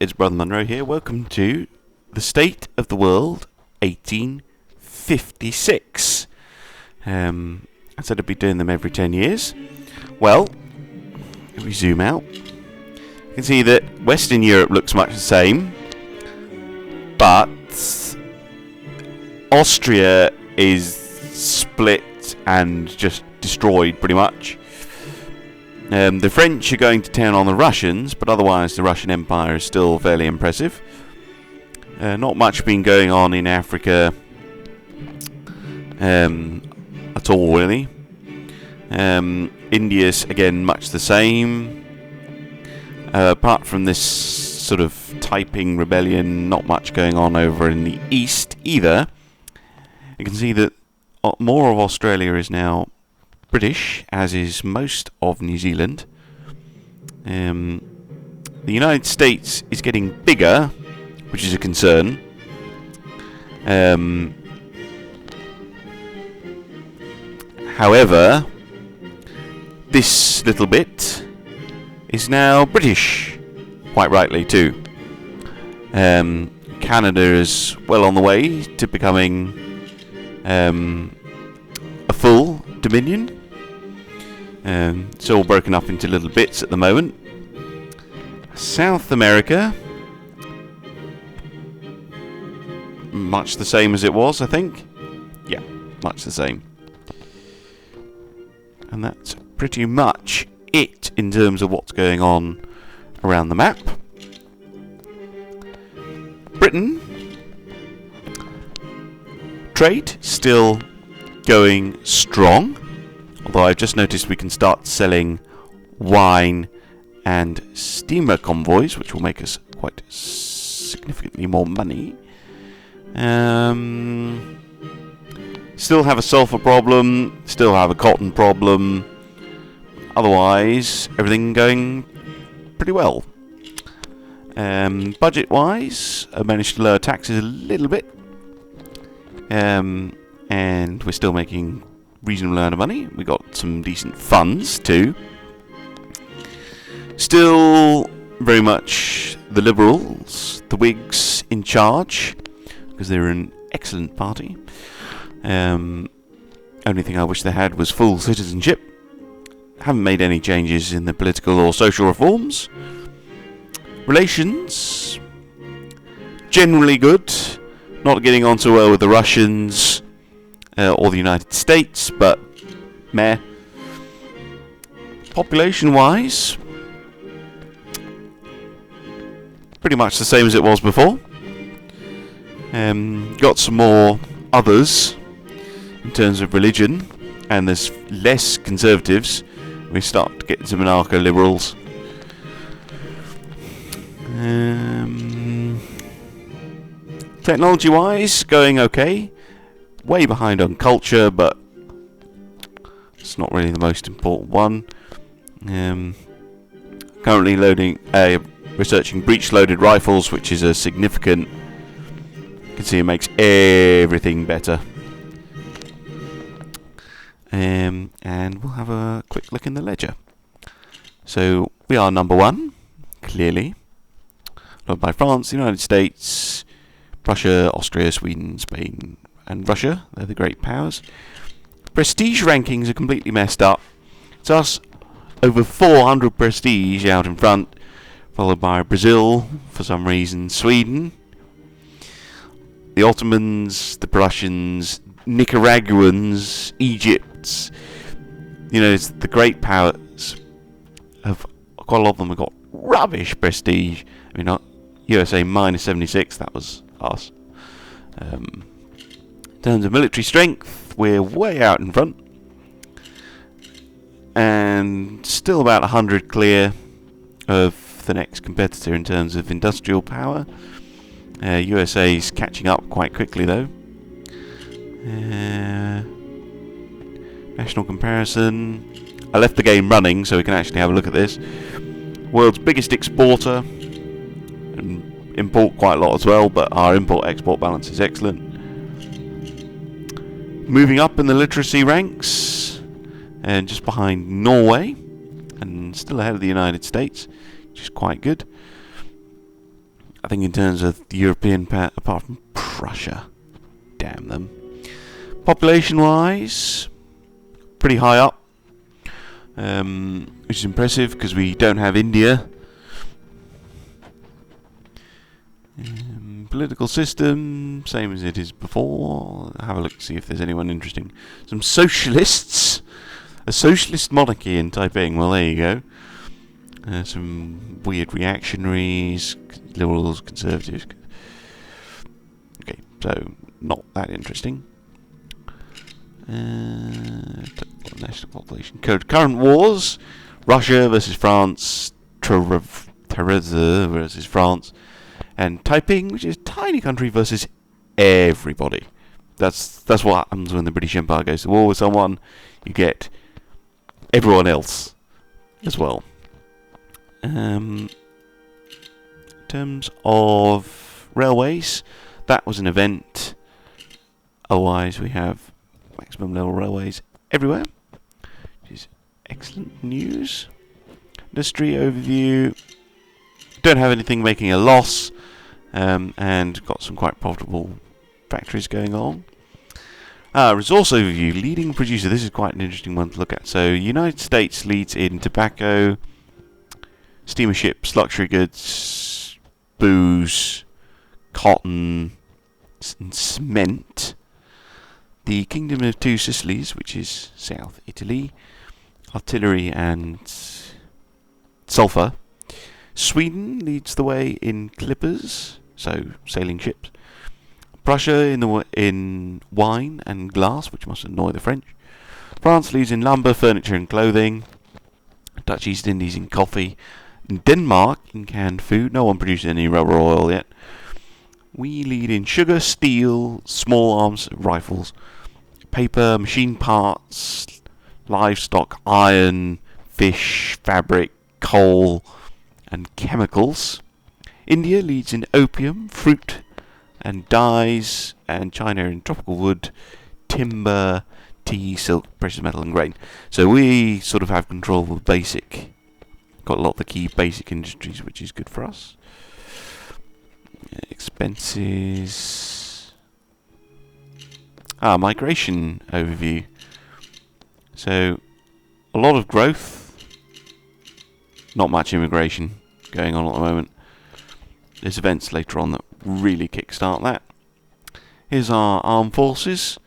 it's BrotherMunro here. Welcome to the State of the World 1856. I said I'd be doing them every 10 years. Well, if we zoom out, you can see that Western Europe looks much the same, but Austria is split and just destroyed pretty much. The French are going to town on the Russians, but otherwise the Russian Empire is still fairly impressive. Not much been going on in Africa at all, really. India's, again, much the same. Apart from this sort of typing rebellion, not much going on over in the east either. You can see that more of Australia is now British, as is most of New Zealand. The United States is getting bigger, which is a concern. However, this little bit is now British, quite rightly too. Canada is well on the way to becoming a full Dominion. It's all broken up into little bits at the moment. South America, much the same as it was, I think. Yeah, much the same. And that's pretty much it in terms of what's going on around the map. Britain, trade still going strong. Although I've just noticed we can start selling wine and steamer convoys, which will make us quite significantly more money. Still have a sulfur problem, still have a cotton problem. Otherwise, everything going pretty well. Budget-wise, I managed to lower taxes a little bit. And we're still making reasonable amount of money. We got some decent funds too. Still very much the Liberals, the Whigs in charge, because they're an excellent party. Only thing I wish they had was full citizenship. Haven't made any changes in the political or social reforms. Relations, generally good. Not getting on so well with the Russians or the United States, but meh. Population-wise, pretty much the same as it was before. Got some more others in terms of religion, and there's less conservatives. We start getting some anarcho-liberals. Technology-wise, going okay. Way behind on culture, but it's not really the most important one. Currently researching breech-loaded rifles, which is a significant. You can see it makes everything better. And we'll have a quick look in the ledger. So we are number one, clearly, followed by France, the United States, Prussia, Austria, Sweden, Spain, and Russia. They're the great powers. Prestige rankings are completely messed up. It's us over 400 prestige out in front, followed by Brazil, for some reason, Sweden, the Ottomans, the Prussians, Nicaraguans, Egypt. You know, it's the great powers. Quite a lot of them have got rubbish prestige. I mean, not USA minus 76, that was us. In terms of military strength, we're way out in front. And still about 100 clear of the next competitor in terms of industrial power. USA's catching up quite quickly, though. National comparison. I left the game running so we can actually have a look at this. World's biggest exporter, and import quite a lot as well, but our import-export balance is excellent. Moving up in the literacy ranks, and just behind Norway, and still ahead of the United States, which is quite good. I think in terms of the European part, apart from Prussia, damn them. Population-wise, pretty high up, which is impressive because we don't have India. Political system, same as it is before. Have a look, see if there's anyone interesting. Some socialists, a socialist monarchy in Taiping. Well, there you go. Some weird reactionaries, liberals, conservatives. Okay, so not that interesting. National population code. Current wars: Russia versus France, Teresa versus France, and Taiping, which is a tiny country, versus everybody. That's what happens when the British Empire goes to war with someone. You get everyone else as well. In terms of railways, that was an event. Otherwise, we have maximum level railways everywhere, which is excellent news. Industry overview. Don't have anything making a loss, and got some quite profitable factories going on. Resource overview. Leading producer. This is quite an interesting one to look at. So, United States leads in tobacco, steamer ships, luxury goods, booze, cotton, and cement. The Kingdom of Two Sicilies, which is South Italy, artillery and sulphur. Sweden leads the way in clippers, so sailing ships. Prussia in wine and glass, which must annoy the French. France leads in lumber, furniture and clothing. Dutch East Indies in coffee. Denmark in canned food. No one produces any rubber oil yet. We lead in sugar, steel, small arms, rifles, paper, machine parts, livestock, iron, fish, fabric, coal, and chemicals. India leads in opium, fruit, and dyes, and China in tropical wood, timber, tea, silk, precious metal, and grain. So we sort of have control of the basic. Got a lot of the key basic industries, which is good for us. Expenses. Migration overview. So, a lot of growth. Not much immigration going on at the moment. There's events later on that really kickstart that. Here's our armed forces.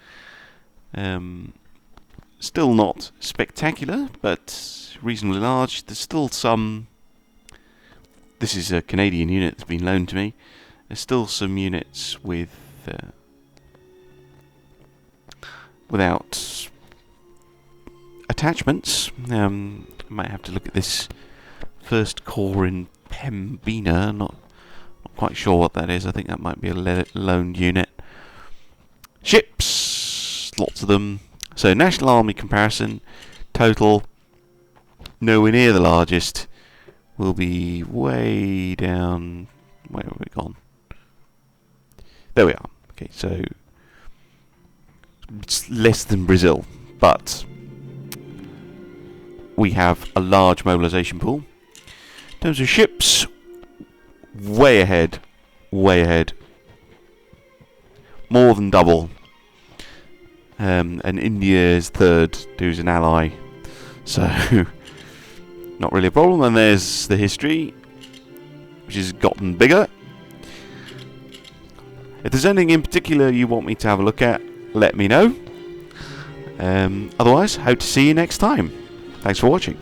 Still not spectacular, but reasonably large. There's still some. This is a Canadian unit that's been loaned to me. There's still some units with without attachments. I might have to look at this first corps in Pembina. Not quite sure what that is. I think that might be a loaned unit. Ships, lots of them. So National Army comparison, total nowhere near the largest. Will be way down. Where have we gone? There we are. Okay, so it's less than Brazil, but we have a large mobilisation pool. In terms of ships, way ahead, more than double. And India is third, who's an ally. So, not really a problem. And there's the history, which has gotten bigger. If there's anything in particular you want me to have a look at, let me know. Otherwise, hope to see you next time. Thanks for watching.